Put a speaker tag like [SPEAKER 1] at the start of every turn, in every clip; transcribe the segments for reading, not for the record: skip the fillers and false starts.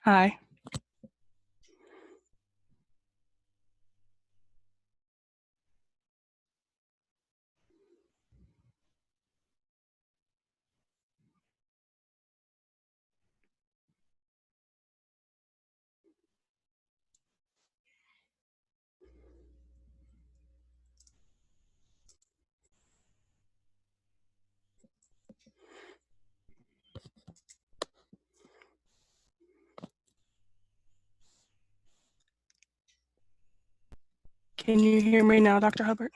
[SPEAKER 1] Hi. Can you hear me now, Dr. Hubbard?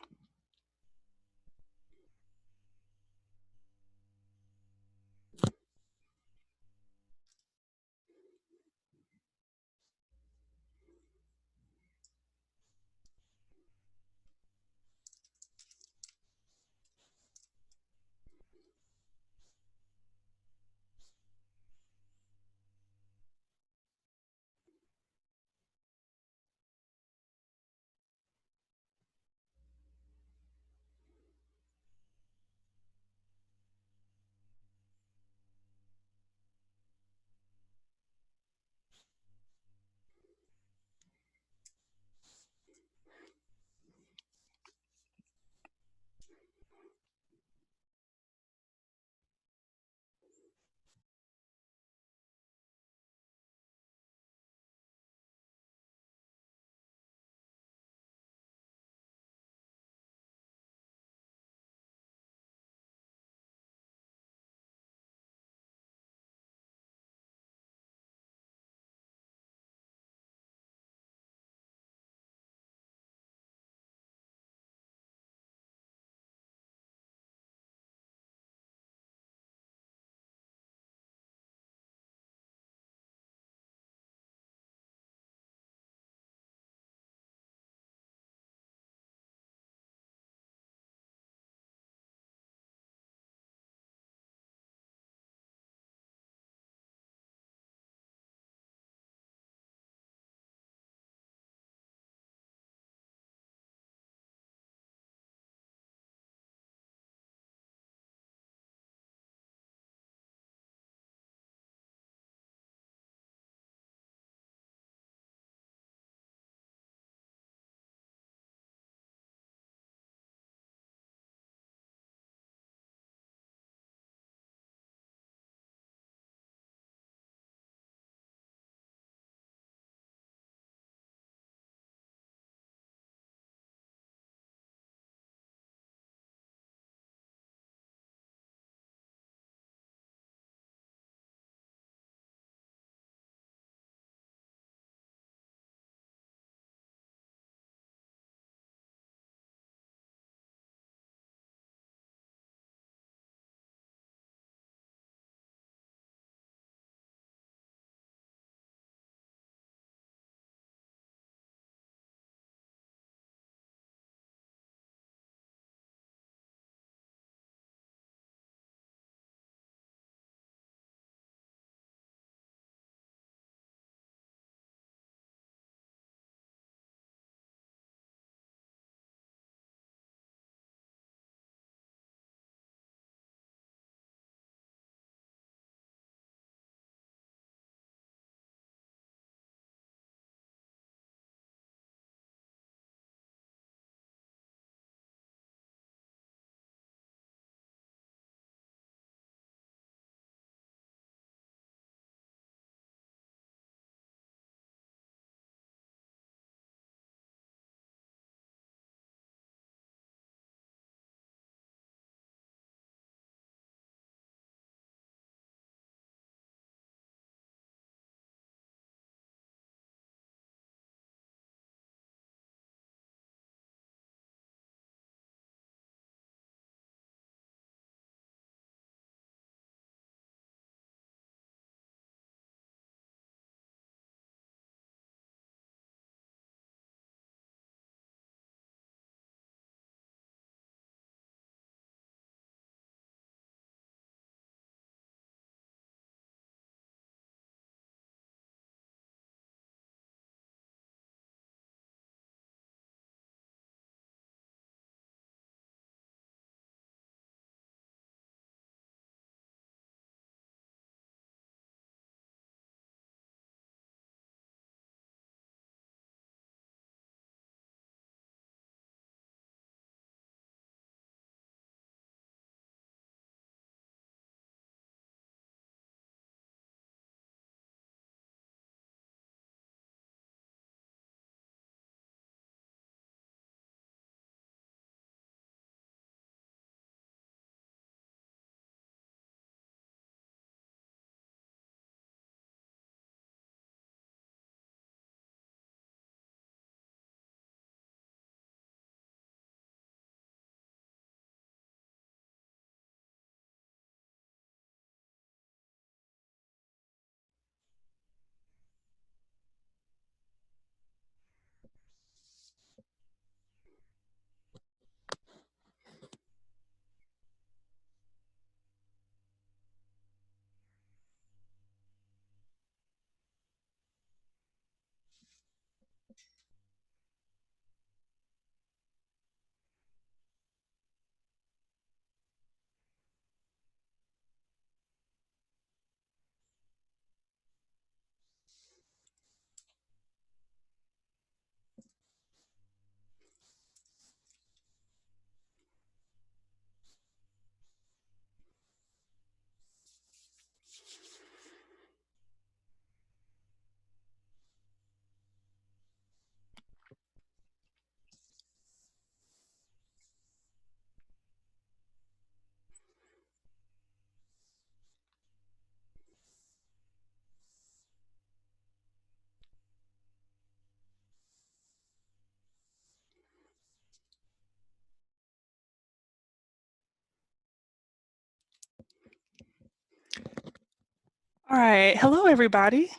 [SPEAKER 1] All right. Hello, everybody.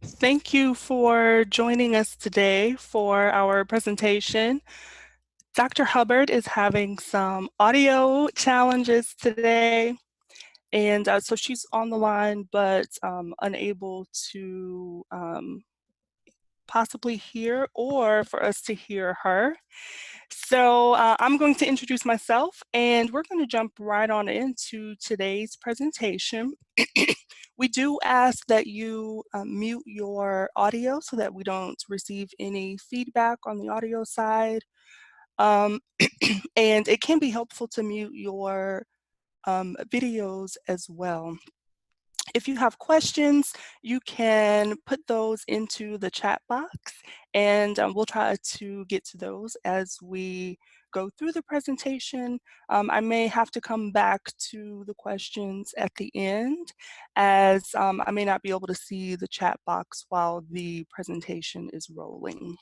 [SPEAKER 1] Thank you for joining us today for our presentation. Dr. Hubbard is having some audio challenges today, and so she's on the line, but unable to possibly hear or for us to hear her. So I'm going to introduce myself, and we're going to jump right on into today's presentation. We do ask that you mute your audio so that we don't receive any feedback on the audio side. Um, and it can be helpful to mute your videos as well. If you have questions, you can put those into the chat box, and we'll try to get to those as we go through the presentation. I may have to come back to the questions at the end, as I may not be able to see the chat box while the presentation is rolling.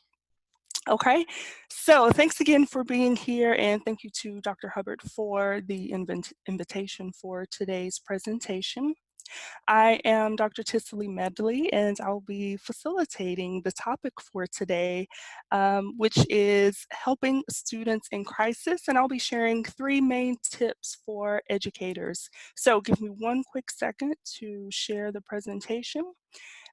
[SPEAKER 1] Okay, so thanks again for being here, and thank you to Dr. Hubbard for the invitation for today's presentation. I am Dr. Ticily Medley, and I'll be facilitating the topic for today, which is helping students in crisis, and I'll be sharing 3 main tips for educators. So give me one quick second to share the presentation.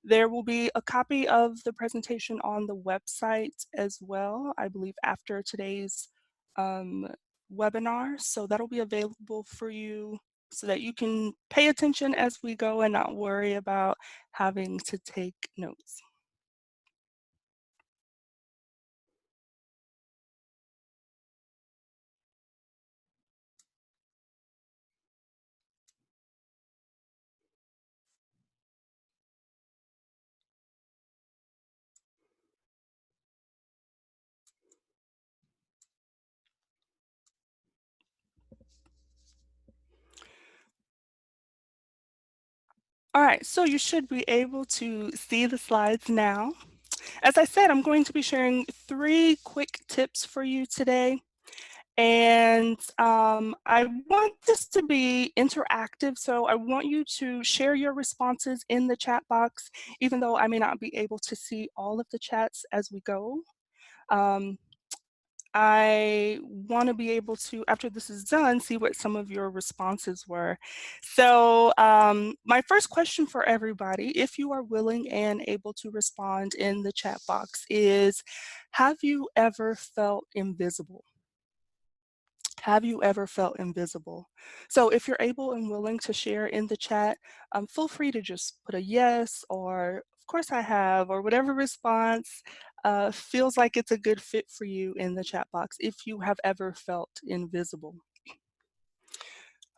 [SPEAKER 1] There will be a copy of the presentation on the website as well, I believe after today's um, webinar, so that'll be available for you so that you can pay attention as we go and not worry about having to take notes. All right, so you should be able to see the slides now. As I said, I'm going to be sharing 3 quick tips for you today. And I want this to be interactive, so I want you to share your responses in the chat box, even though I may not be able to see all of the chats as we go. I want to be able to, after this is done, see what some of your responses were. So my first question for everybody, if you are willing and able to respond in the chat box, is, have you ever felt invisible? Have you ever felt invisible? So if you're able and willing to share in the chat, feel free to just put a yes or of course I have, or whatever response feels like it's a good fit for you in the chat box if you have ever felt invisible.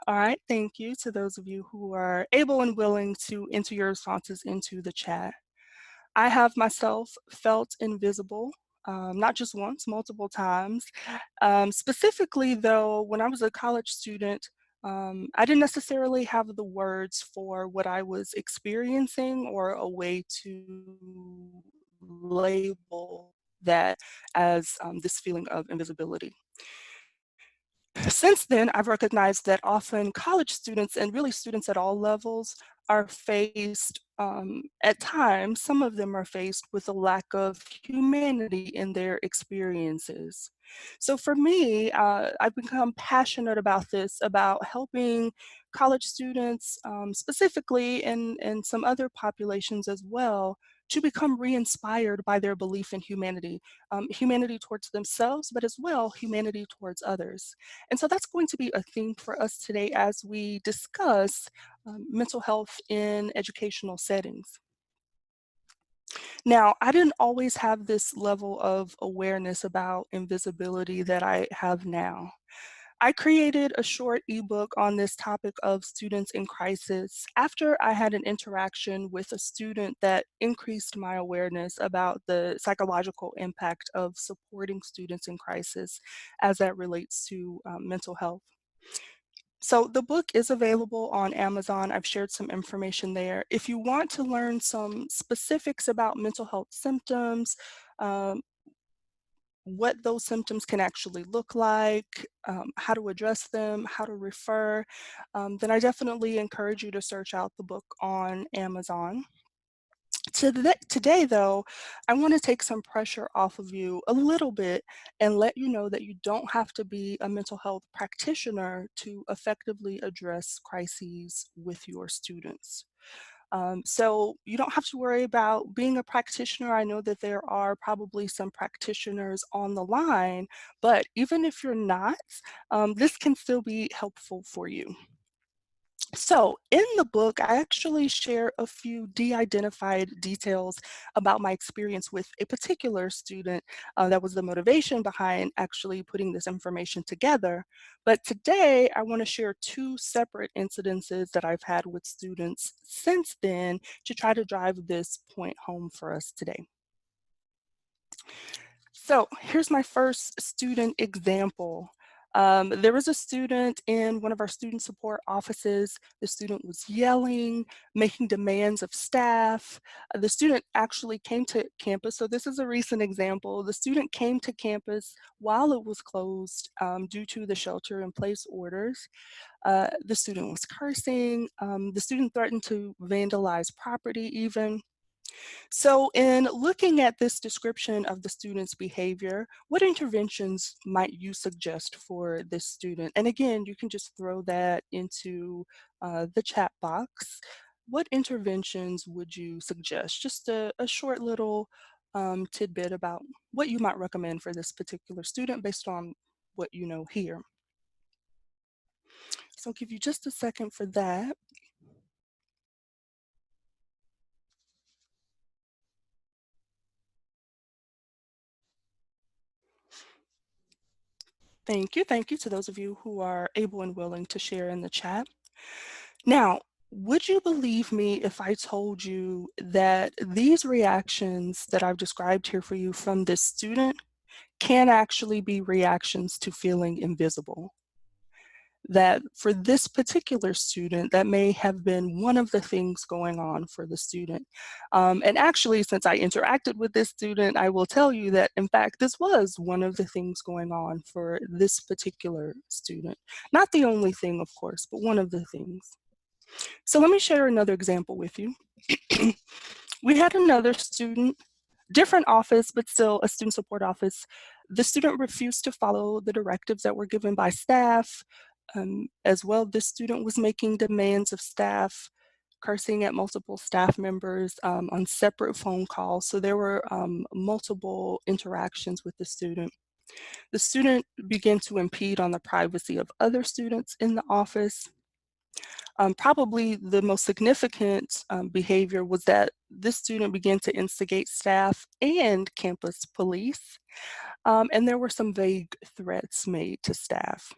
[SPEAKER 1] All right, thank you to those of you who are able and willing to enter your responses into the chat. I have myself felt invisible, not just once, multiple times. Specifically, though, when I was a college student, I didn't necessarily have the words for what I was experiencing or a way to label that as this feeling of invisibility. Since then, I've recognized that often college students and really students at all levels are faced, at times, some of them are faced with a lack of humanity in their experiences. So for me, I've become passionate about this, about helping college students specifically and some other populations as well to become re-inspired by their belief in humanity, humanity towards themselves, but as well humanity towards others. And so that's going to be a theme for us today as we discuss mental health in educational settings. Now, I didn't always have this level of awareness about invisibility that I have now. I created a short ebook on this topic of students in crisis after I had an interaction with a student that increased my awareness about the psychological impact of supporting students in crisis as that relates to mental health. So the book is available on Amazon. I've shared some information there. If you want to learn some specifics about mental health symptoms, um, what those symptoms can actually look like, how to address them, how to refer, then I definitely encourage you to search out the book on Amazon. Today, though, I want to take some pressure off of you a little bit and let you know that you don't have to be a mental health practitioner to effectively address crises with your students. So you don't have to worry about being a practitioner. I know that there are probably some practitioners on the line, but even if you're not, this can still be helpful for you. So, in the book, I actually share a few de identified details about my experience with a particular student. That was the motivation behind actually putting this information together. But today, I want to share two separate incidences that I've had with students since then to try to drive this point home for us today. So here's my first student example. There was a student in one of our student support offices. The student was yelling, making demands of staff. The student actually came to campus. So this is a recent example. The student came to campus while it was closed due to the shelter in place orders. The student was cursing. The student threatened to vandalize property even. So in looking at this description of the student's behavior, what interventions might you suggest for this student? And again, you can just throw that into the chat box. What interventions would you suggest? Just a short little tidbit about what you might recommend for this particular student based on what you know here. So I'll give you just a second for that. Thank you to those of you who are able and willing to share in the chat. Now, would you believe me if I told you that these reactions that I've described here for you from this student can actually be reactions to feeling invisible? That for this particular student, that may have been one of the things going on for the student. And actually, since I interacted with this student, I will tell you that, in fact, this was one of the things going on for this particular student. Not the only thing, of course, but one of the things. So let me share another example with you. We had another student, different office, but still a student support office. The student refused to follow the directives that were given by staff. As well, this student was making demands of staff, cursing at multiple staff members on separate phone calls. So there were multiple interactions with the student. The student began to impede on the privacy of other students in the office. Probably the most significant behavior was that this student began to instigate staff and campus police, and there were some vague threats made to staff.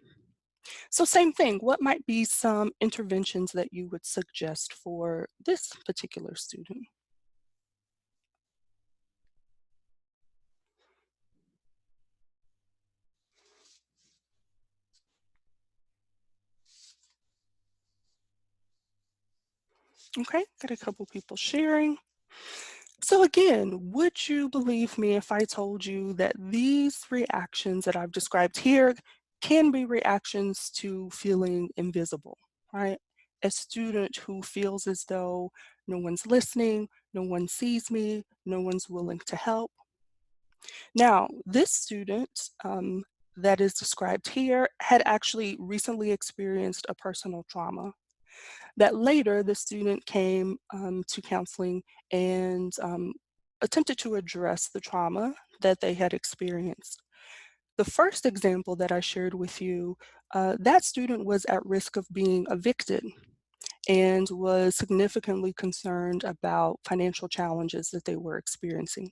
[SPEAKER 1] So same thing, what might be some interventions that you would suggest for this particular student? Okay, got a couple people sharing. So again, would you believe me if I told you that these reactions that I've described here can be reactions to feeling invisible, right? A student who feels as though no one's listening, no one sees me, no one's willing to help. Now, this student that is described here had actually recently experienced a personal trauma that later the student came to counseling and attempted to address the trauma that they had experienced. The first example that I shared with you, that student was at risk of being evicted and was significantly concerned about financial challenges that they were experiencing.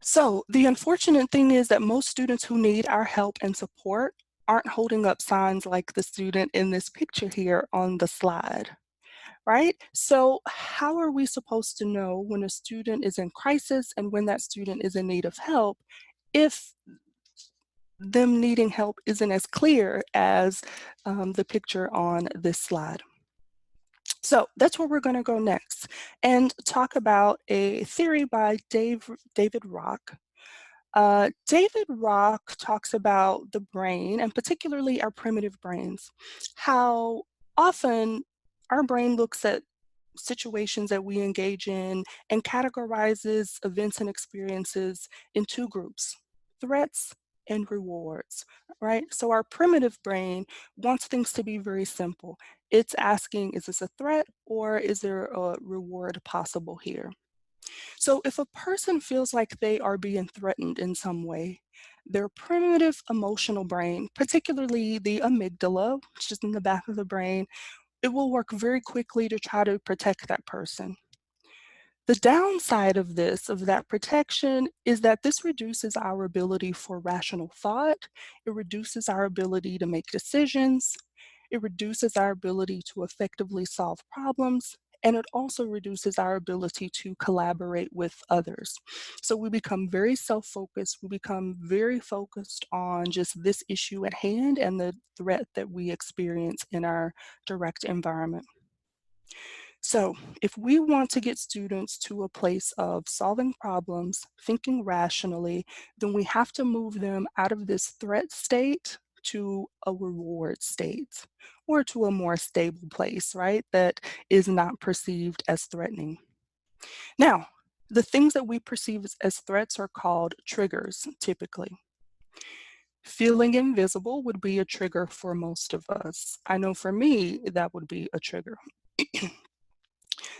[SPEAKER 1] So the unfortunate thing is that most students who need our help and support aren't holding up signs like the student in this picture here on the slide, right? So how are we supposed to know when a student is in crisis and when that student is in need of help if them needing help isn't as clear as the picture on this slide? So that's where we're going to go next and talk about a theory by David Rock. David Rock talks about the brain, and particularly our primitive brains, how often our brain looks at situations that we engage in and categorizes events and experiences in two groups: threats and rewards, right? So our primitive brain wants things to be very simple. It's asking, is this a threat or is there a reward possible here? So if a person feels like they are being threatened in some way, their primitive emotional brain, particularly the amygdala, which is in the back of the brain, it will work very quickly to try to protect that person. The downside of this, of that protection, is that this reduces our ability for rational thought. It reduces our ability to make decisions. It reduces our ability to effectively solve problems. And it also reduces our ability to collaborate with others. So we become very self focused. We become very focused on just this issue at hand and the threat that we experience in our direct environment. So, if we want to get students to a place of solving problems, thinking rationally, then we have to move them out of this threat state to a reward state or to a more stable place, right? That is not perceived as threatening. Now, the things that we perceive as threats are called triggers typically. Feeling invisible would be a trigger for most of us. I know for me, that would be a trigger.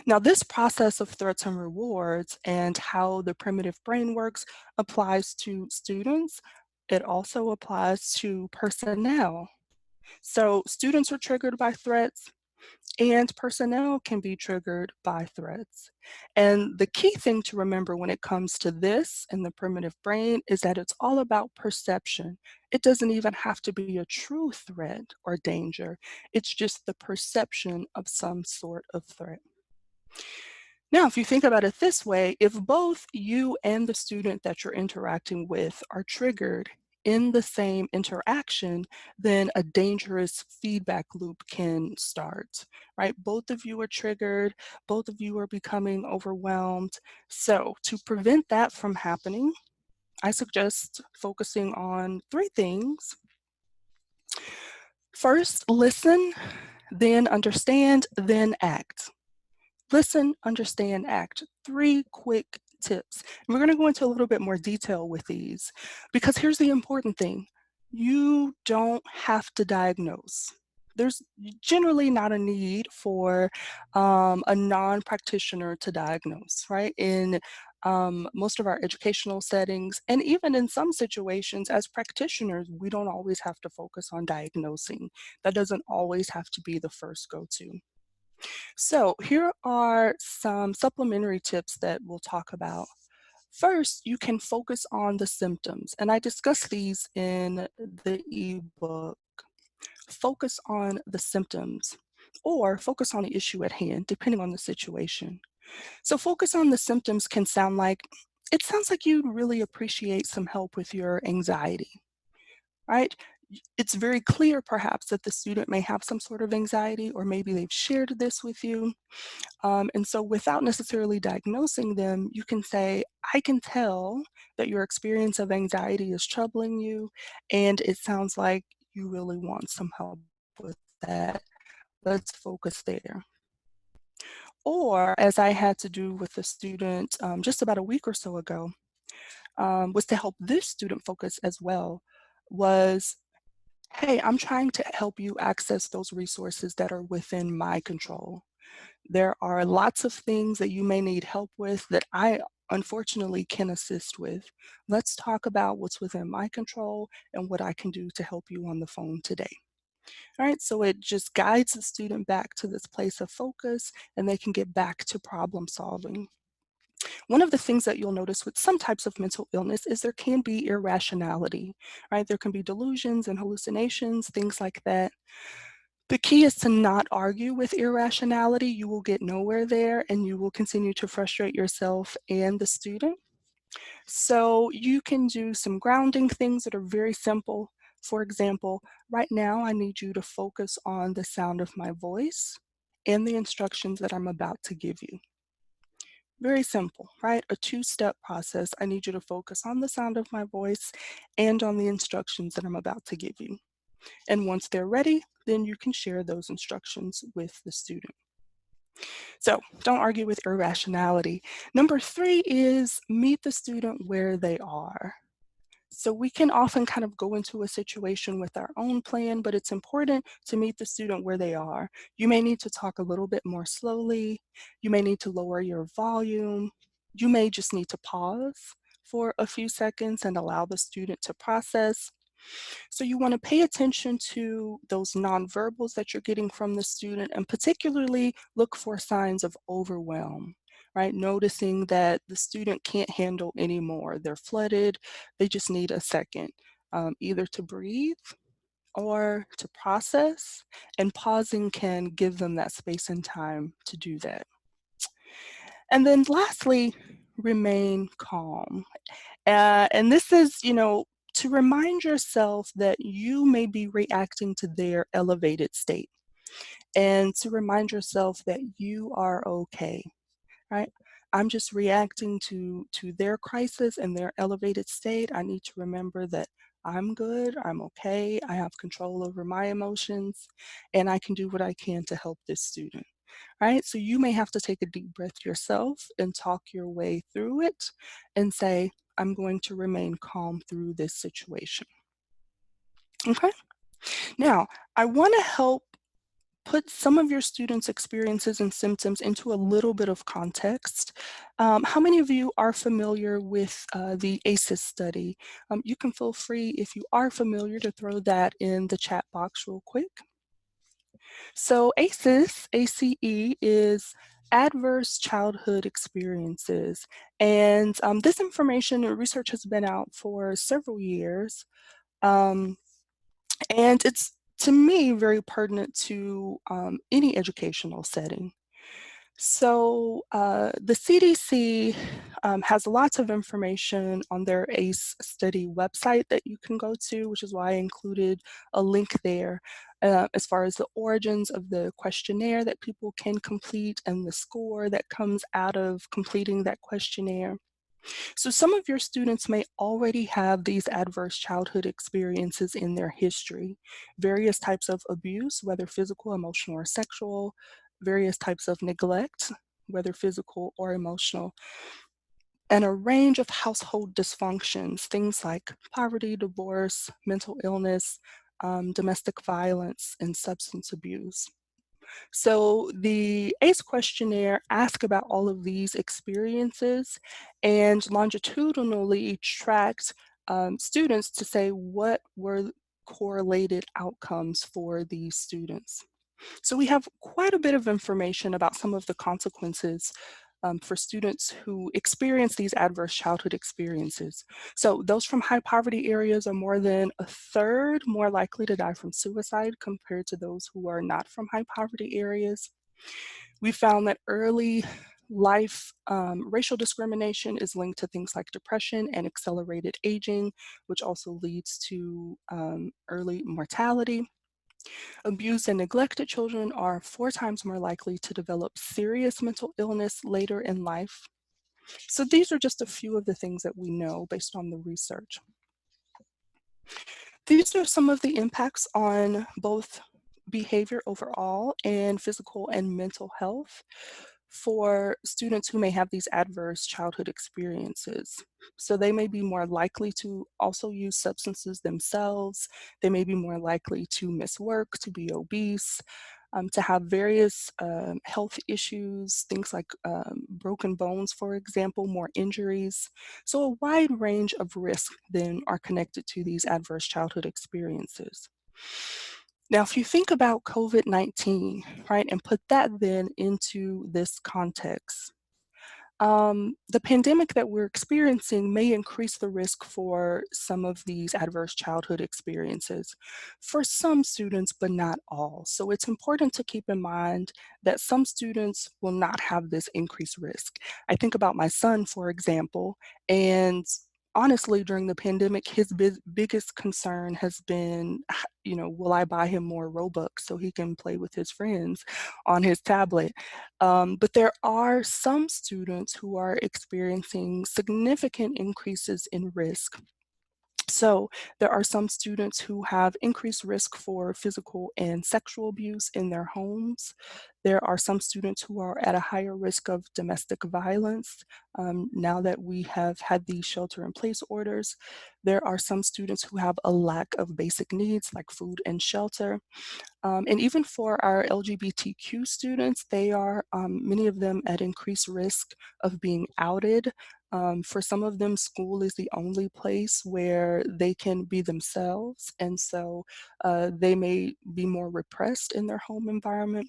[SPEAKER 1] Now, this process of threats and rewards and how the primitive brain works applies to students. It also applies to personnel. So, students are triggered by threats, and personnel can be triggered by threats. And the key thing to remember when it comes to this and the primitive brain is that it's all about perception. It doesn't even have to be a true threat or danger, it's just the perception of some sort of threat. Now, if you think about it this way, if both you and the student that you're interacting with are triggered in the same interaction, then a dangerous feedback loop can start, right? Both of you are triggered, both of you are becoming overwhelmed. So, to prevent that from happening, I suggest focusing on three things. First, listen, then understand, then act. Listen, understand, act. Three quick tips. And we're going to go into a little bit more detail with these because here's the important thing. You don't have to diagnose. There's generally not a need for a non-practitioner to diagnose, right? In most of our educational settings, and even in some situations as practitioners, we don't always have to focus on diagnosing. That doesn't always have to be the first go-to. So here are some supplementary tips that we'll talk about. First, you can focus on the symptoms, and I discuss these in the ebook. Focus on the symptoms or focus on the issue at hand, depending on the situation. So focus on the symptoms can sound like, it sounds like you'd really appreciate some help with your anxiety, right? It's very clear perhaps that the student may have some sort of anxiety, or maybe they've shared this with you. And so without necessarily diagnosing them, you can say, I can tell that your experience of anxiety is troubling you, and it sounds like you really want some help with that. Let's focus there. Or, as I had to do with a student just about a week or so ago, was to help this student focus as well, was, hey, I'm trying to help you access those resources that are within my control. There are lots of things that you may need help with that I unfortunately can assist with. Let's talk about what's within my control and what I can do to help you on the phone today. All right, so it just guides the student back to this place of focus and they can get back to problem solving. One of the things that you'll notice with some types of mental illness is there can be irrationality, right? There can be delusions and hallucinations, things like that. The key is to not argue with irrationality. You will get nowhere there and you will continue to frustrate yourself and the student. So you can do some grounding things that are very simple. For example, right now I need you to focus on the sound of my voice and the instructions that I'm about to give you. Very simple, right? A two-step process. I need you to focus on the sound of my voice and on the instructions that I'm about to give you. And once they're ready, then you can share those instructions with the student. So don't argue with irrationality. Number three is meet the student where they are. So we can often kind of go into a situation with our own plan, but it's important to meet the student where they are. You may need to talk a little bit more slowly. You may need to lower your volume. You may just need to pause for a few seconds and allow the student to process. So you want to pay attention to those nonverbals that you're getting from the student and particularly look for signs of overwhelm, right? Noticing that the student can't handle anymore. They're flooded. They just need a second, either to breathe or to process, and pausing can give them that space and time to do that. And then lastly, remain calm. And this is, to remind yourself that you may be reacting to their elevated state and to remind yourself that you are okay, right? I'm just reacting to their crisis and their elevated state. I need to remember that I'm good, I'm okay, I have control over my emotions, and I can do what I can to help this student, right? So you may have to take a deep breath yourself and talk your way through it and say, I'm going to remain calm through this situation. Okay. Now, I want to help put some of your students' experiences and symptoms into a little bit of context. How many of you are familiar with the ACEs study? You can feel free, if you are familiar, to throw that in the chat box real quick. So ACEs, ACE, is adverse childhood experiences. And this information and research has been out for several years. Um, and it's, to me, very pertinent to any educational setting. So the CDC has lots of information on their ACE study website that you can go to, which is why I included a link there as far as the origins of the questionnaire that people can complete and the score that comes out of completing that questionnaire. So some of your students may already have these adverse childhood experiences in their history, various types of abuse, whether physical, emotional, or sexual, various types of neglect, whether physical or emotional, and a range of household dysfunctions, things like poverty, divorce, mental illness, domestic violence, and substance abuse. So the ACE questionnaire asks about all of these experiences and longitudinally tracked students to say what were correlated outcomes for these students. So we have quite a bit of information about some of the consequences for students who experience these adverse childhood experiences. So those from high poverty areas are more than a third more likely to die from suicide compared to those who are not from high poverty areas. We found that early life racial discrimination is linked to things like depression and accelerated aging, which also leads to early mortality. Abused and neglected children are 4 times more likely to develop serious mental illness later in life. So these are just a few of the things that we know based on the research. These are some of the impacts on both behavior overall and physical and mental health for students who may have these adverse childhood experiences. So they may be more likely to also use substances themselves. They may be more likely to miss work, to be obese, to have various health issues, things like broken bones, for example, more injuries. So a wide range of risks then are connected to these adverse childhood experiences. Now, if you think about COVID-19, right, and put that then into this context, the pandemic that we're experiencing may increase the risk for some of these adverse childhood experiences for some students, but not all. So it's important to keep in mind that some students will not have this increased risk. I think about my son, for example, and honestly, during the pandemic, his biggest concern has been, will I buy him more Robux so he can play with his friends on his tablet? But there are some students who are experiencing significant increases in risk. So there are some students who have increased risk for physical and sexual abuse in their homes. There are some students who are at a higher risk of domestic violence now that we have had these shelter in place orders. There are some students who have a lack of basic needs like food and shelter. And even for our LGBTQ students, they are, many of them, at increased risk of being outed. For some of them, school is the only place where they can be themselves, and so they may be more repressed in their home environment.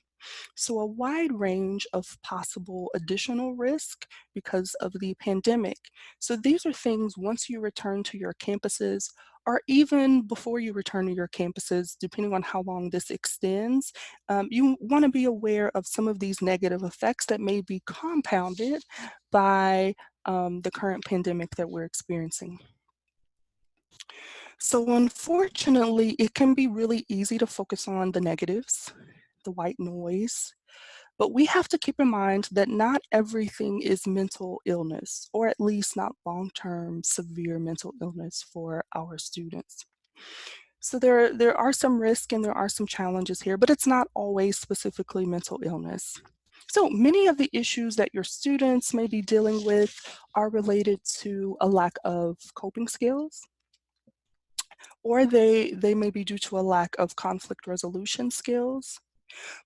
[SPEAKER 1] So a wide range of possible additional risk because of the pandemic. So these are things once you return to your campuses, or even before you return to your campuses, depending on how long this extends, you want to be aware of some of these negative effects that may be compounded by the current pandemic that we're experiencing. So unfortunately, it can be really easy to focus on the negatives, the white noise, but we have to keep in mind that not everything is mental illness, or at least not long-term severe mental illness for our students. So there are some risks and there are some challenges here, but it's not always specifically mental illness. So many of the issues that your students may be dealing with are related to a lack of coping skills, or they may be due to a lack of conflict resolution skills.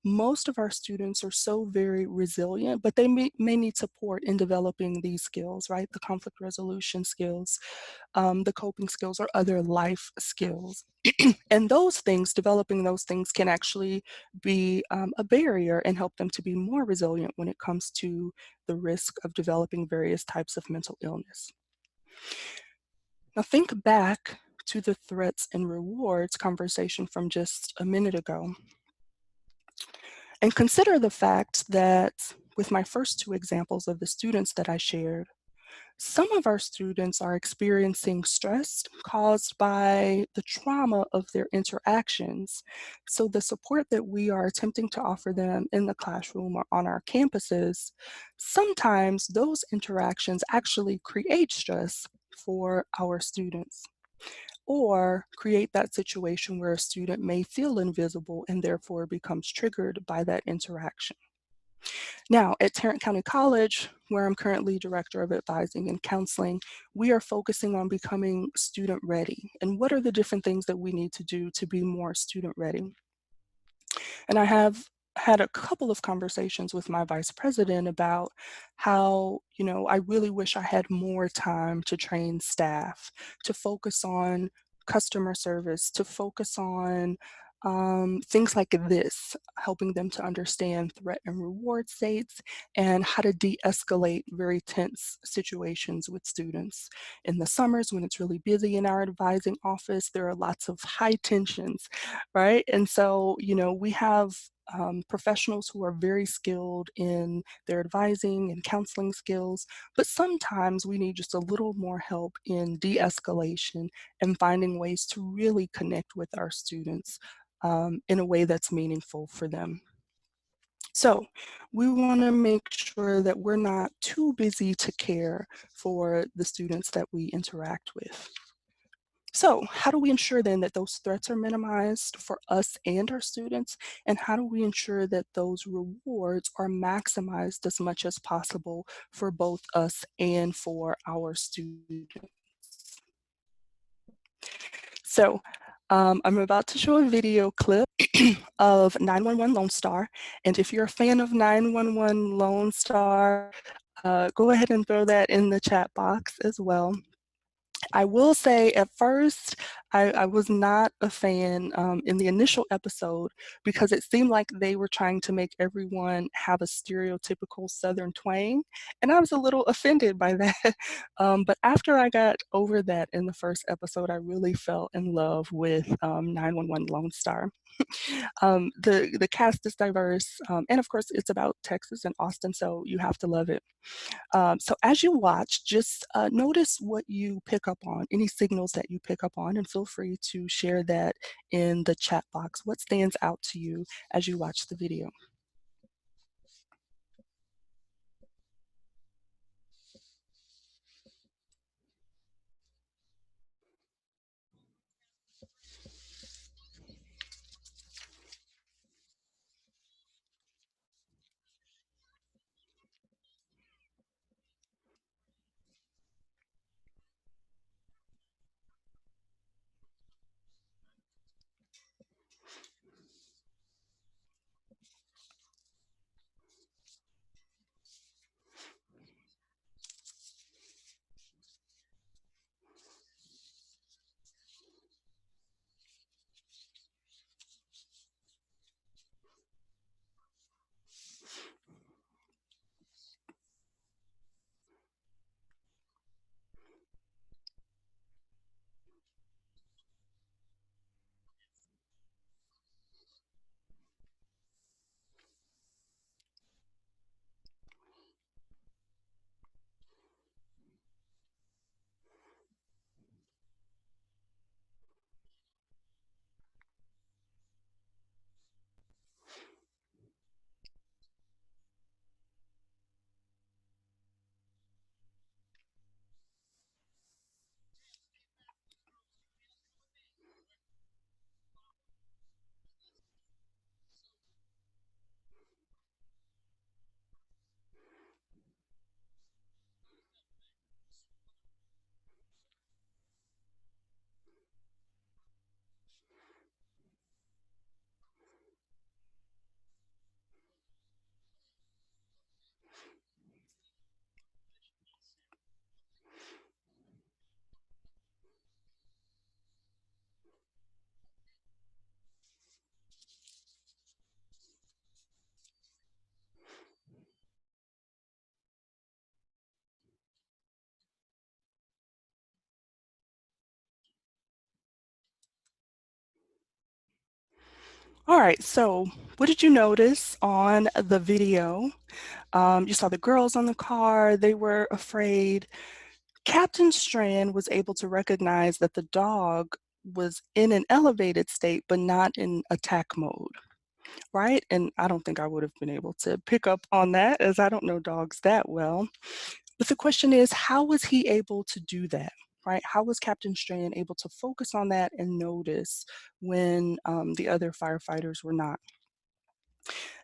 [SPEAKER 1] Most of our students are so very resilient, but they may need support in developing these skills, right? The conflict resolution skills, the coping skills, or other life skills. And those things, developing those things, can actually be a barrier and help them to be more resilient when it comes to the risk of developing various types of mental illness. Now think back to the threats and rewards conversation from just a minute ago. And consider the fact that with my first two examples of the students that I shared, some of our students are experiencing stress caused by the trauma of their interactions. So the support that we are attempting to offer them in the classroom or on our campuses, sometimes those interactions actually create stress for our students, or create that situation where a student may feel invisible and therefore becomes triggered by that interaction. Now, at Tarrant County College, where I'm currently Director of Advising and Counseling, we are focusing on becoming student ready. And what are the different things that we need to do to be more student ready? And I have had a couple of conversations with my vice president about how, I really wish I had more time to train staff, to focus on customer service, to focus on things like this, helping them to understand threat and reward states and how to de-escalate very tense situations with students. In the summers, when it's really busy in our advising office, there are lots of high tensions, right? And so, we have professionals who are very skilled in their advising and counseling skills, but sometimes we need just a little more help in de-escalation and finding ways to really connect with our students in a way that's meaningful for them. So we want to make sure that we're not too busy to care for the students that we interact with. So how do we ensure then that those threats are minimized for us and our students? And how do we ensure that those rewards are maximized as much as possible for both us and for our students? So I'm about to show a video clip of 911 Lone Star. And if you're a fan of 911 Lone Star, go ahead and throw that in the chat box as well. I will say at first, I was not a fan in the initial episode because it seemed like they were trying to make everyone have a stereotypical Southern twang, and I was a little offended by that. But after I got over that in the first episode, I really fell in love with 911 Lone Star. The cast is diverse, and of course, it's about Texas and Austin, so you have to love it. So as you watch, just notice what you pick up on, any signals that you pick up on, and feel free to share that in the chat box. What stands out to you as you watch the video? All right, so what did you notice on the video? You saw the girls on the car, they were afraid. Captain Strand was able to recognize that the dog was in an elevated state, but not in attack mode, right? And I don't think I would have been able to pick up on that as I don't know dogs that well. But the question is, how was he able to do that? Right? How was Captain Strand able to focus on that and notice when the other firefighters were not?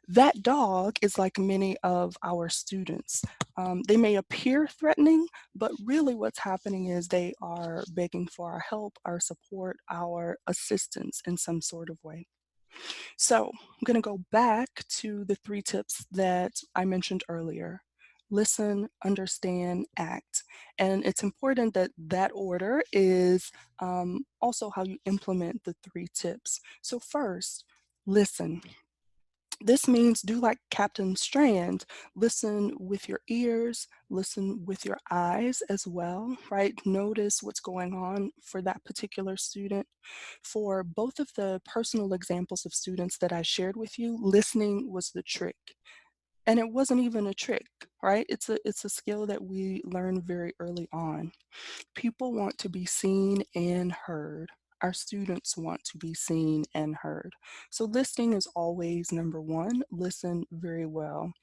[SPEAKER 1] That dog is like many of our students. They may appear threatening, but really what's happening is they are begging for our help, our support, our assistance in some sort of way. So I'm going to go back to the 3 tips that I mentioned earlier. Listen, understand, act. And it's important that that order is also how you implement the 3 tips. So first, listen. This means do like Captain Strand, listen with your ears, listen with your eyes as well, right? Notice what's going on for that particular student. For both of the personal examples of students that I shared with you, listening was the trick. And it wasn't even a trick, right? It's a skill that we learn very early on. People want to be seen and heard. Our students want to be seen and heard. So listening is always number one. Listen very well.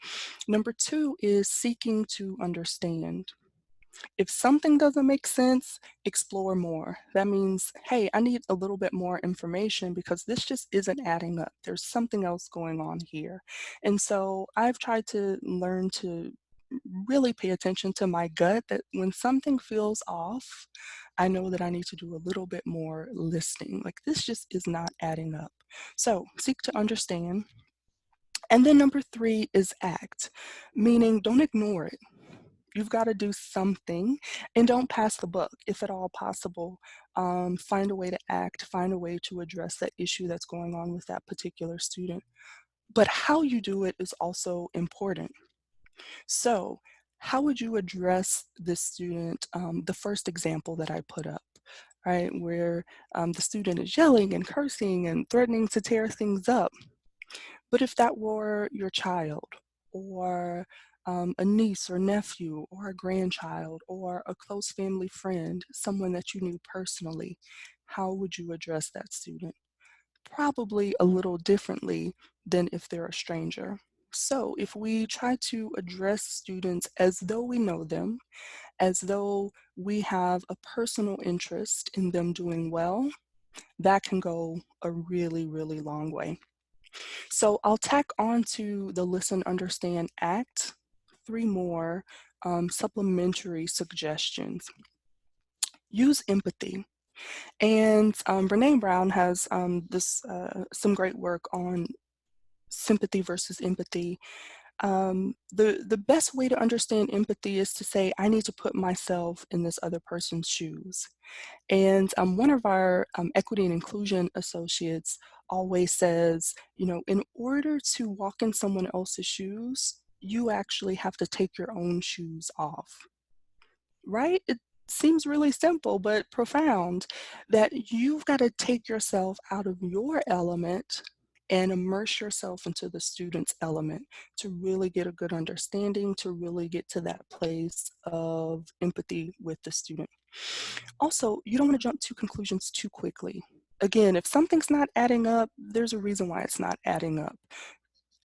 [SPEAKER 1] Number two is seeking to understand. If something doesn't make sense, explore more. That means, hey, I need a little bit more information because this just isn't adding up. There's something else going on here. And so I've tried to learn to really pay attention to my gut that when something feels off, I know that I need to do a little bit more listening. Like this just is not adding up. So seek to understand. And then number three is act, meaning don't ignore it. You've got to do something, and don't pass the buck if at all possible. Find a way to act, find a way to address that issue that's going on with that particular student. But how you do it is also important. So, how would you address this student? The first example that I put up, right, where the student is yelling and cursing and threatening to tear things up. But if that were your child, or a niece or nephew, or a grandchild, or a close family friend, someone that you knew personally, how would you address that student? Probably a little differently than if they're a stranger. So if we try to address students as though we know them, as though we have a personal interest in them doing well, that can go a really, really long way. So I'll tack on to the listen, understand, act, three more supplementary suggestions. Use empathy. And Brene Brown has some great work on sympathy versus empathy. The best way to understand empathy is to say, I need to put myself in this other person's shoes. And one of our equity and inclusion associates always says, in order to walk in someone else's shoes, you actually have to take your own shoes off, right? It seems really simple, but profound, that you've got to take yourself out of your element and immerse yourself into the student's element to really get a good understanding, to really get to that place of empathy with the student. Also, you don't want to jump to conclusions too quickly. Again, if something's not adding up, there's a reason why it's not adding up.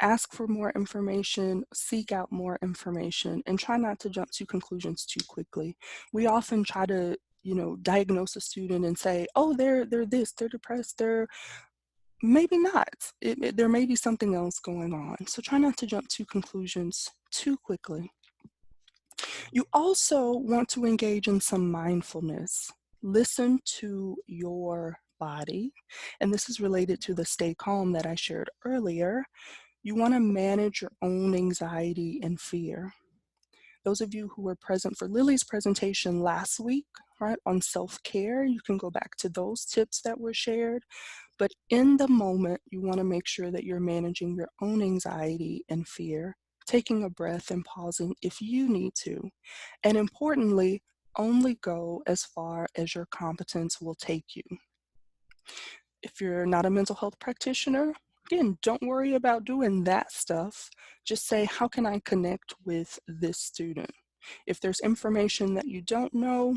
[SPEAKER 1] Ask for more information, seek out more information, and try not to jump to conclusions too quickly. We often try to, diagnose a student and say, oh, they're this, they're depressed, they're maybe not. There may be something else going on. So try not to jump to conclusions too quickly. You also want to engage in some mindfulness. Listen to your body. And this is related to the stay calm that I shared earlier. You want to manage your own anxiety and fear. Those of you who were present for Lily's presentation last week, right, on self-care, you can go back to those tips that were shared. But in the moment, you want to make sure that you're managing your own anxiety and fear, taking a breath and pausing if you need to. And importantly, only go as far as your competence will take you. If you're not a mental health practitioner, again, don't worry about doing that stuff. Just say, how can I connect with this student? If there's information that you don't know,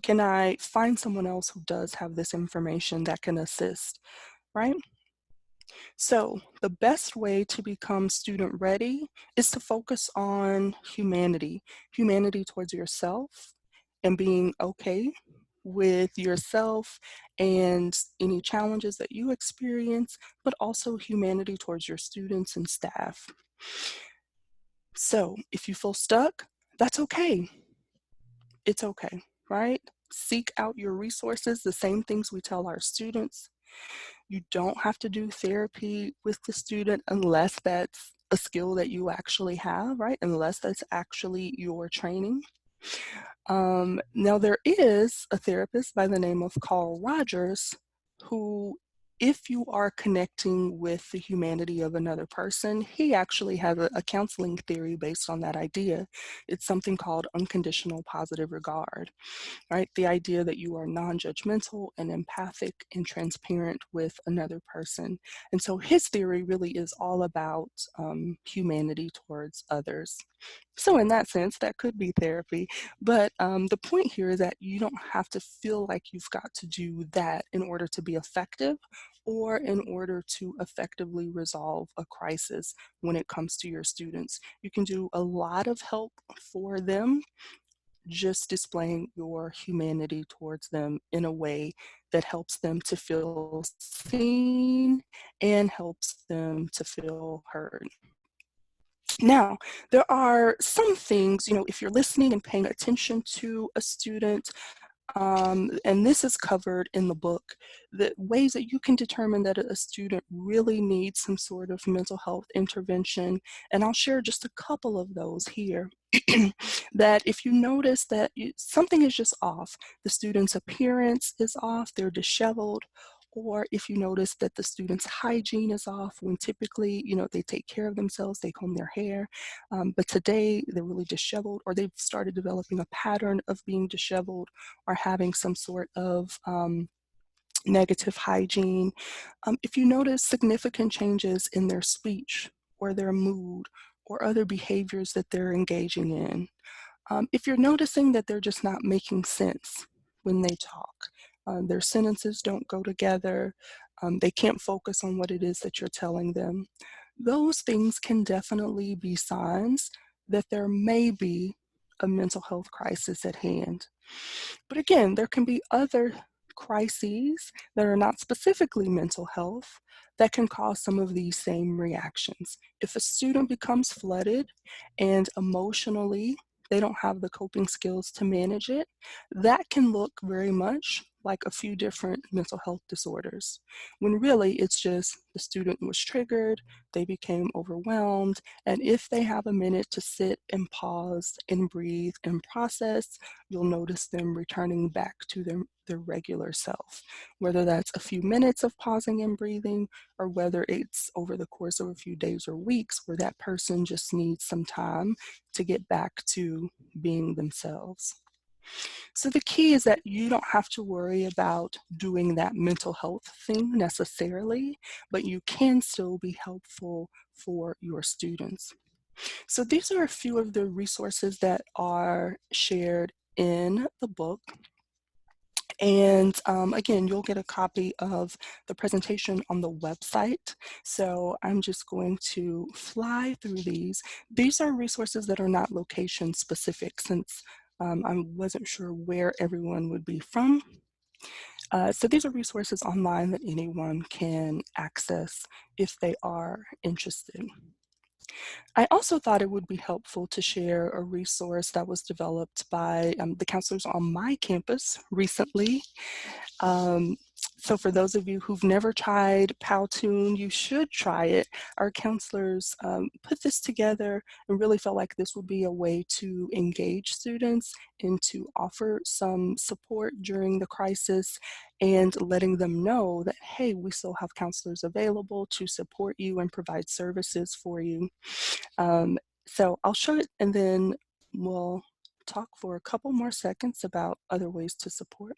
[SPEAKER 1] can I find someone else who does have this information that can assist, right? So the best way to become student ready is to focus on humanity towards yourself, and being okay with yourself and any challenges that you experience, but also humanity towards your students and staff. So if you feel stuck, that's okay. It's okay, right? Seek out your resources, the same things we tell our students. You don't have to do therapy with the student unless that's a skill that you actually have, right? Unless that's actually your training. Now, there is a therapist by the name of Carl Rogers who, if you are connecting with the humanity of another person, he actually has a counseling theory based on that idea. It's something called unconditional positive regard, right? The idea that you are non-judgmental and empathic and transparent with another person. And so his theory really is all about humanity towards others. So in that sense, that could be therapy. But the point here is that you don't have to feel like you've got to do that in order to be effective, or in order to effectively resolve a crisis when it comes to your students. You can do a lot of help for them, just displaying your humanity towards them in a way that helps them to feel seen and helps them to feel heard. Now, there are some things, if you're listening and paying attention to a student, and this is covered in the book, the ways that you can determine that a student really needs some sort of mental health intervention, and I'll share just a couple of those here. that if you notice that something is just off, the student's appearance is off, they're disheveled, or if you notice that the student's hygiene is off when typically, they take care of themselves, they comb their hair, but today they're really disheveled, or they've started developing a pattern of being disheveled or having some sort of negative hygiene. If you notice significant changes in their speech or their mood or other behaviors that they're engaging in, if you're noticing that they're just not making sense when they talk, their sentences don't go together, they can't focus on what it is that you're telling them, those things can definitely be signs that there may be a mental health crisis at hand. But again, there can be other crises that are not specifically mental health that can cause some of these same reactions. If a student becomes flooded and emotionally they don't have the coping skills to manage it, that can look very much like a few different mental health disorders, when really it's just the student was triggered, they became overwhelmed, and if they have a minute to sit and pause and breathe and process, you'll notice them returning back to their regular self, whether that's a few minutes of pausing and breathing, or whether it's over the course of a few days or weeks where that person just needs some time to get back to being themselves. So the key is that you don't have to worry about doing that mental health thing necessarily, but you can still be helpful for your students. So these are a few of the resources that are shared in the book. And again, you'll get a copy of the presentation on the website. So I'm just going to fly through these. These are resources that are not location specific, since I wasn't sure where everyone would be from. So these are resources online that anyone can access if they are interested. I also thought it would be helpful to share a resource that was developed by the counselors on my campus recently. Um, so for those of you who've never tried Powtoon, you should try it. Our counselors put this together and really felt like this would be a way to engage students and to offer some support during the crisis, and letting them know that, hey, we still have counselors available to support you and provide services for you. So I'll show it and then we'll talk for a couple more seconds about other ways to support.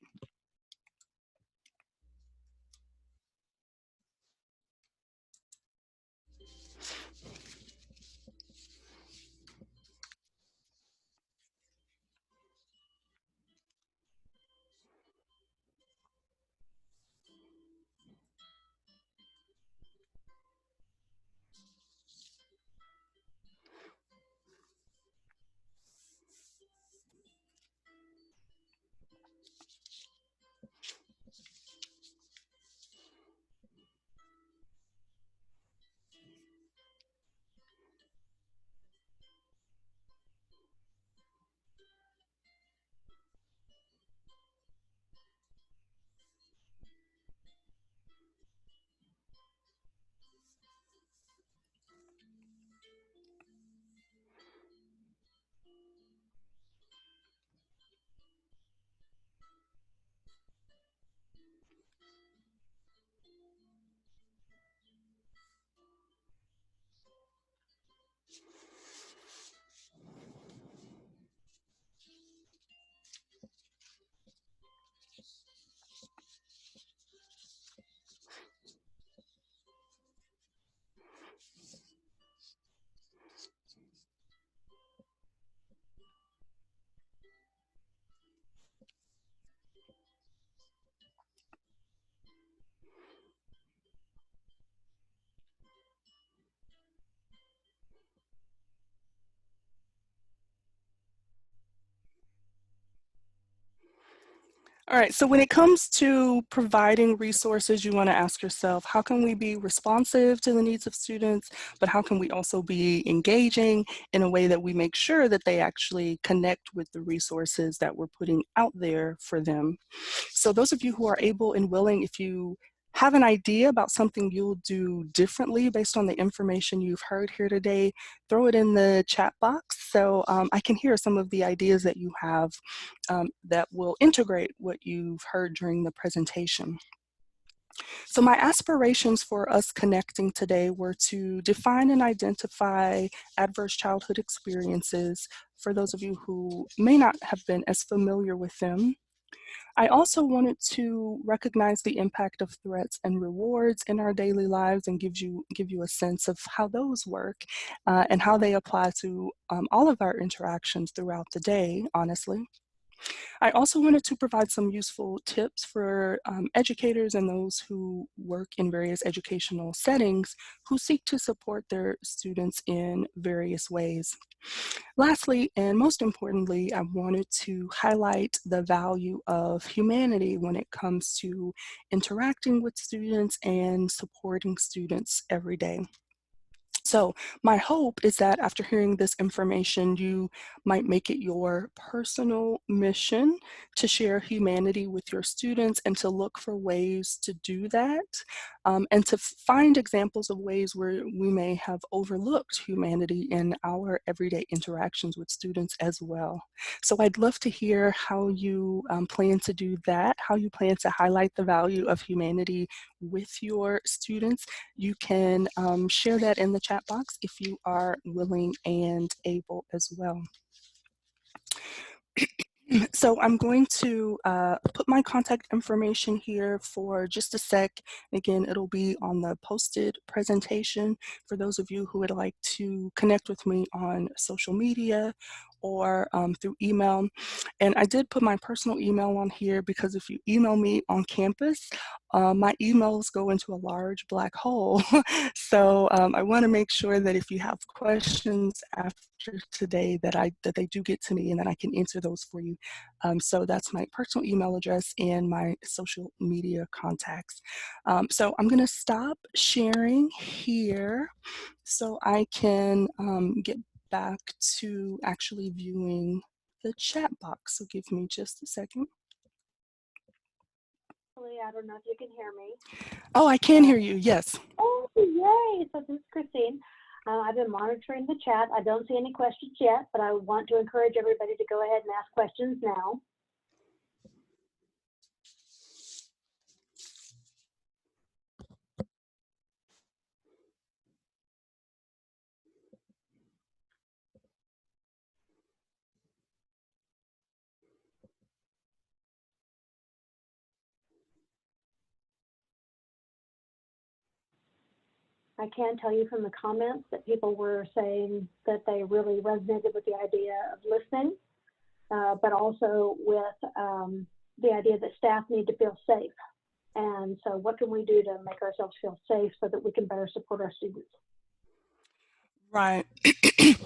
[SPEAKER 1] All right, so when it comes to providing resources, you want to ask yourself, how can we be responsive to the needs of students, but how can we also be engaging in a way that we make sure that they actually connect with the resources that we're putting out there for them? So those of you who are able and willing, if you have an idea about something you'll do differently based on the information you've heard here today, throw it in the chat box so I can hear some of the ideas that you have that will integrate what you've heard during the presentation. So my aspirations for us connecting today were to define and identify adverse childhood experiences for those of you who may not have been as familiar with them. I also wanted to recognize the impact of threats and rewards in our daily lives and give you a sense of how those work and how they apply to all of our interactions throughout the day, honestly. I also wanted to provide some useful tips for educators and those who work in various educational settings who seek to support their students in various ways. Lastly, and most importantly, I wanted to highlight the value of humanity when it comes to interacting with students and supporting students every day. So my hope is that after hearing this information, you might make it your personal mission to share humanity with your students and to look for ways to do that and to find examples of ways where we may have overlooked humanity in our everyday interactions with students as well. So I'd love to hear how you plan to do that, how you plan to highlight the value of humanity with your students. You can share that in the chat box if you are willing and able as well. So I'm going to put my contact information here for just a sec. Again, it'll be on the posted presentation for those of you who would like to connect with me on social media or through email. And I did put my personal email on here because if you email me on campus, my emails go into a large black hole. So I want to make sure that if you have questions after today that they do get to me and that I can answer those for you. So that's my personal email address and my social media contacts. So I'm going to stop sharing here so I can get back to actually viewing the chat box. So give me just a second.
[SPEAKER 2] I don't know if you can hear me.
[SPEAKER 1] Oh, I can hear you, yes.
[SPEAKER 2] Oh, yay. So this is Christine. I've been monitoring the chat. I don't see any questions yet, but I want to encourage everybody to go ahead and ask questions now. I can tell you from the comments that people were saying that they really resonated with the idea of listening, but also with the idea that staff need to feel safe. And so what can we do to make ourselves feel safe so that we can better support our students?
[SPEAKER 1] Right.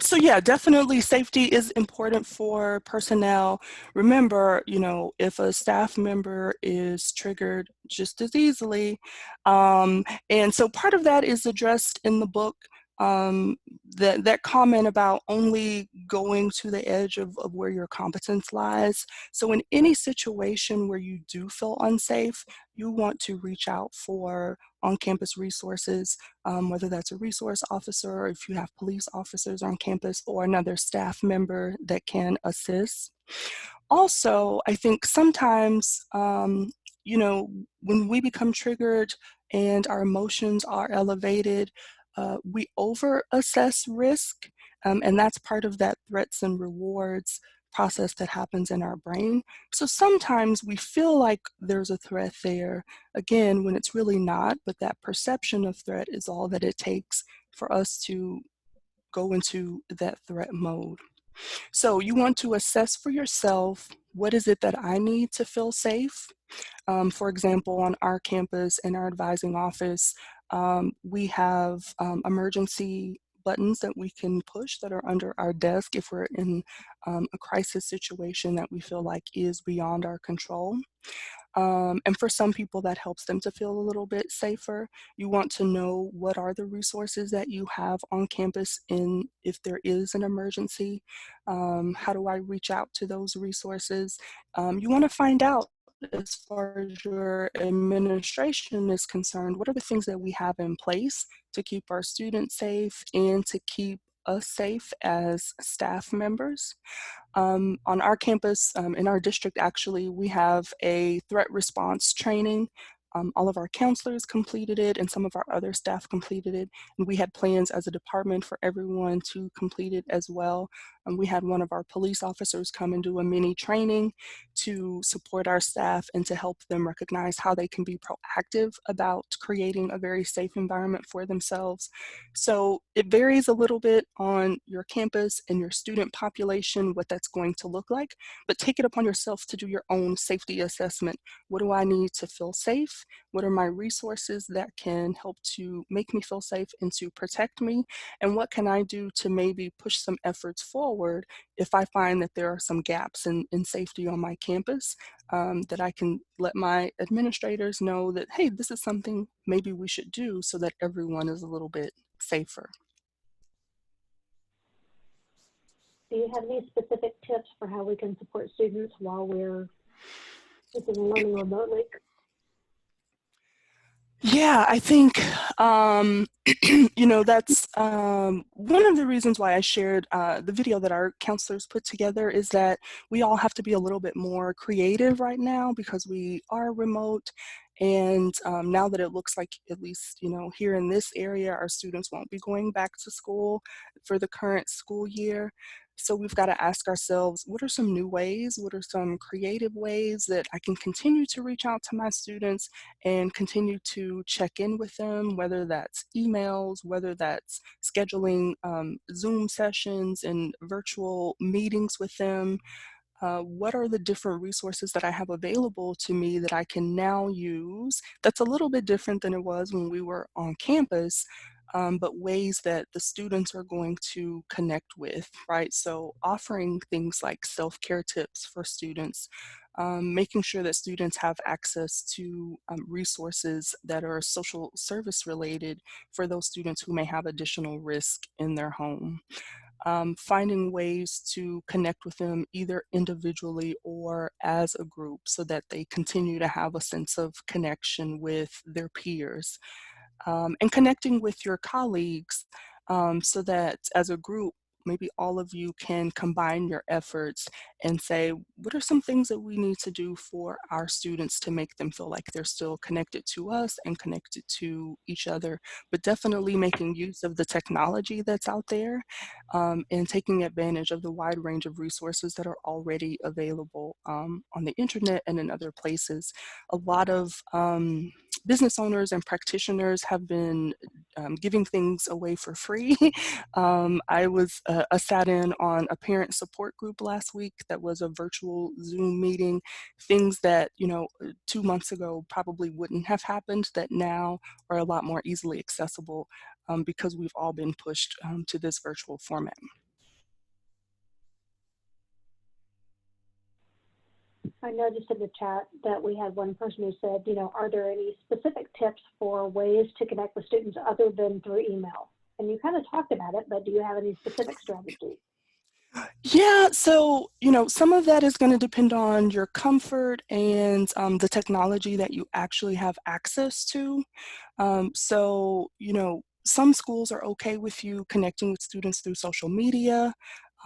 [SPEAKER 1] So yeah, definitely safety is important for personnel. Remember, you know, if a staff member is triggered just as easily, and so part of that is addressed in the book. That comment about only going to the edge of where your competence lies. So in any situation where you do feel unsafe, you want to reach out for on-campus resources, whether that's a resource officer or if you have police officers on campus or another staff member that can assist. Also, I think sometimes, you know, when we become triggered and our emotions are elevated, we over-assess risk, and that's part of that threats and rewards process that happens in our brain. So sometimes we feel like there's a threat there, again, when it's really not, but that perception of threat is all that it takes for us to go into that threat mode. So you want to assess for yourself, what is it that I need to feel safe? For example, on our campus in our advising office, we have emergency buttons that we can push that are under our desk if we're in a crisis situation that we feel like is beyond our control. And for some people that helps them to feel a little bit safer. You want to know what are the resources that you have on campus if there is an emergency. How do I reach out to those resources? You want to find out as far as your administration is concerned, what are the things that we have in place to keep our students safe and to keep us safe as staff members? On our campus, in our district, actually, we have a threat response training. All of our counselors completed it, and some of our other staff completed it. And we had plans as a department for everyone to complete it as well. We had one of our police officers come and do a mini training to support our staff and to help them recognize how they can be proactive about creating a very safe environment for themselves. So it varies a little bit on your campus and your student population, what that's going to look like, but take it upon yourself to do your own safety assessment. What do I need to feel safe? What are my resources that can help to make me feel safe and to protect me? And what can I do to maybe push some efforts forward if I find that there are some gaps in safety on my campus, that I can let my administrators know that, hey, this is something maybe we should do so that everyone is a little bit safer.
[SPEAKER 2] Do you have any specific tips for how we can support students while we're teaching and learning remotely?
[SPEAKER 1] Yeah, I think, that's one of the reasons why I shared the video that our counselors put together is that we all have to be a little bit more creative right now because we are remote. And now that it looks like, at least, here in this area, our students won't be going back to school for the current school year. So we've got to ask ourselves, what are some new ways? What are some creative ways that I can continue to reach out to my students and continue to check in with them, whether that's emails, whether that's scheduling Zoom sessions and virtual meetings with them. What are the different resources that I have available to me that I can now use that's a little bit different than it was when we were on campus, but ways that the students are going to connect with, right? So offering things like self-care tips for students, making sure that students have access to resources that are social service related for those students who may have additional risk in their home. Finding ways to connect with them either individually or as a group so that they continue to have a sense of connection with their peers, and connecting with your colleagues, so that as a group, maybe all of you can combine your efforts and say, what are some things that we need to do for our students to make them feel like they're still connected to us and connected to each other, but definitely making use of the technology that's out there, and taking advantage of the wide range of resources that are already available on the internet and in other places. A lot of business owners and practitioners have been giving things away for free. I was sat in on a parent support group last week that was a virtual Zoom meeting, things that 2 months ago probably wouldn't have happened that now are a lot more easily accessible, because we've all been pushed to this virtual format.
[SPEAKER 2] I noticed in the chat that we had one person who said, are there any specific tips for ways to connect with students other than through email? And you kind of talked about it, but do you have any specific strategies?
[SPEAKER 1] Yeah, so, some of that is going to depend on your comfort and the technology that you actually have access to. So, some schools are okay with you connecting with students through social media.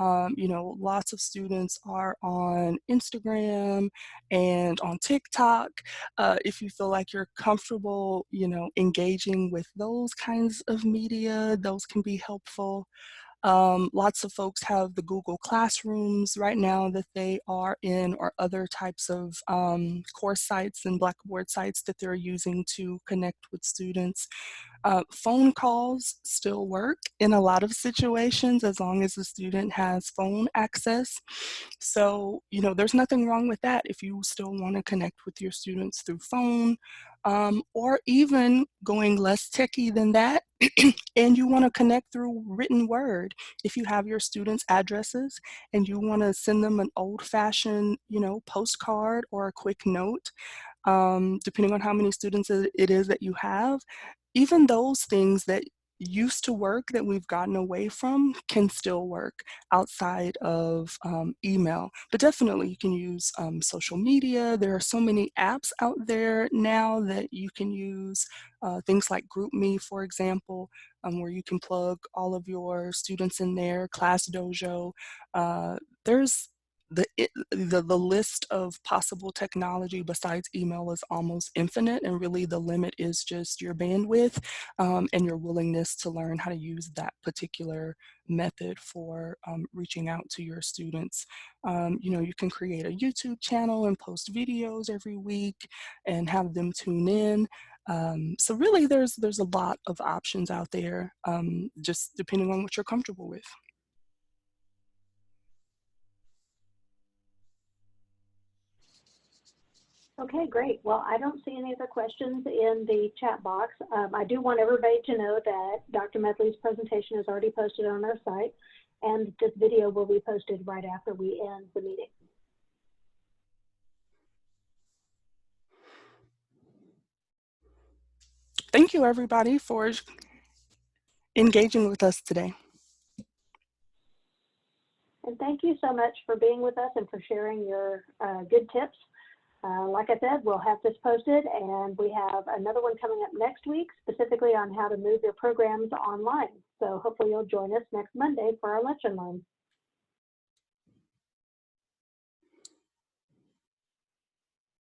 [SPEAKER 1] Lots of students are on Instagram and on TikTok. If you feel like you're comfortable, engaging with those kinds of media, those can be helpful. Lots of folks have the Google Classrooms right now that they are in, or other types of course sites and Blackboard sites that they're using to connect with students. Phone calls still work in a lot of situations as long as the student has phone access. So, there's nothing wrong with that if you still want to connect with your students through phone, or even going less techy than that, and you want to connect through written word. If you have your students' addresses and you want to send them an old-fashioned, postcard or a quick note, depending on how many students it is that you have, even those things that used to work that we've gotten away from can still work outside of email. But definitely you can use social media. There are so many apps out there now that you can use, things like GroupMe, for example, where you can plug all of your students in there, Class Dojo. There's the list of possible technology besides email is almost infinite, and really the limit is just your bandwidth and your willingness to learn how to use that particular method for reaching out to your students. You know, you can create a YouTube channel and post videos every week and have them tune in. So really there's a lot of options out there, just depending on what you're comfortable with.
[SPEAKER 2] Okay, great. Well, I don't see any other questions in the chat box. I do want everybody to know that Dr. Medley's presentation is already posted on our site, and this video will be posted right after we end the meeting.
[SPEAKER 1] Thank you, everybody, for engaging with us today.
[SPEAKER 2] And thank you so much for being with us and for sharing your good tips. Like I said, we'll have this posted, and we have another one coming up next week, specifically on how to move your programs online. So hopefully you'll join us next Monday for our Lunch and Learn.